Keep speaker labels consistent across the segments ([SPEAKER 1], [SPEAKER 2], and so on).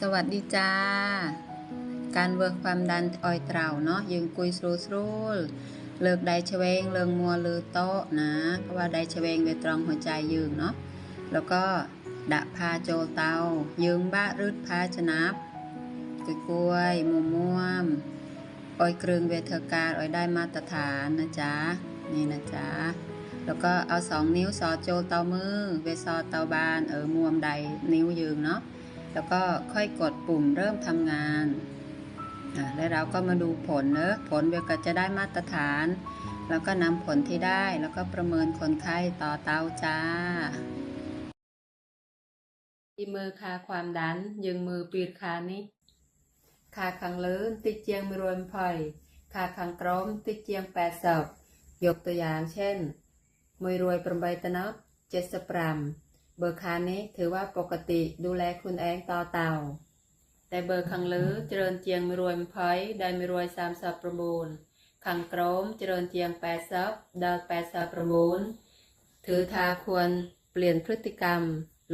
[SPEAKER 1] สวัสดีจ้าการเวิร์กความดันออยเต่าเนาะยืงกุยสรูสรูเลิกได้เฉวงเลิงมัวลือโต๊ะนะเพราะว่าได้เฉวงโดยตรงหัวใจยืงเนาะแล้วก็ดะพาโจเตายืงบ้ารืดพาชนับกล้วยมัวม่วมออยกรึงเวทการออยได้มาตรฐานนะจ๊ะนี่นะจ๊ะแล้วก็เอา2 นิ้วสอดโจเตามือเวซอเตาบานม่วมใดนิ้วยืงเนาะแล้วก็ค่อยกดปุ่มเริ่มทำงานแล้วเราก็มาดูผลผลเวลก็จะได้มาตรฐานแล้วก็นำผลที่ได้แล้วก็ประเมินคนไข้ต่อเตาจ้าที่มือคาความดันยึงมือปีดคานี้คาขังเลินติดเจียงมีรวมพอยคาขังกรมติดเจียง80ยกตัวอย่างเช่นมวยรวยประใบตะนับ70 กรัมเบอร์คานี้ถือว่าปกติดูแลคุณเองต่อเต่าแต่เบอร์ขังลือเจริญเจียงมีรวยพอยได้มีรวย30ประมูลขังกรมเจริญเจียง80ได้80ประมูลถือทาควรเปลี่ยนพฤติกรรม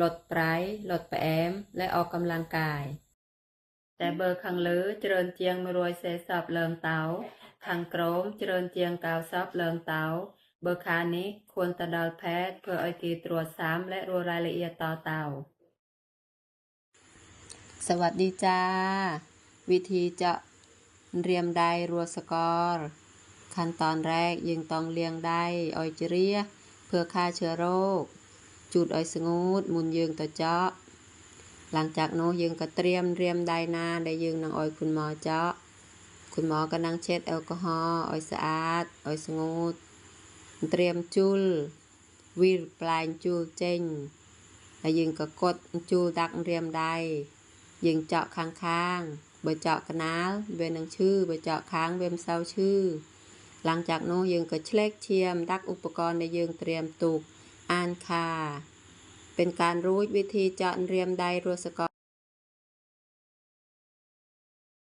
[SPEAKER 1] ลดไตรลดแปมและออกกำลังกายแต่เบอร์ขังลือเจริญเจียงมีรวย40เลิงเตาขังกรมเจริญเจียง90เลิงเตาเบอร์คานี้ควรตะดอลแพทย์เพื่อไอกีตรวจซ้ำและรู้รายละเอียดต่อเตาสวัสดีจ้าวิธีเจาะเรียมไดรัวสกอร์ขั้นตอนแรกยังต้องเลี้ยงไดออยเจเรียเพื่อฆ่าเชื้อโรคจุดออยสงูดมุนยืงต่อเจาะหลังจากโน้ยืงก็เตรียมเรียมไดนาได้ยืงนางออยคุณหมอเจาะคุณหมอก็นั่งเช็ดแอลกอฮอล์ออยสะอาดออยสงูดเตรียมจุลวิรปลายจุลเจงแล้วยืงก็กดจุลดักเรียมไดยิงเจาะข้างๆเบอเจาะกระนาลเบนังชื่อเบอเจาะค้างเบมเศร้าชื่อหลังจากโน้ยิงก็เช็คเทียมดักอุปกรณ์ในยิงเตรียมตุกอ่านคาเป็นการรู้วิธีเจาะเรียมไดรัวสก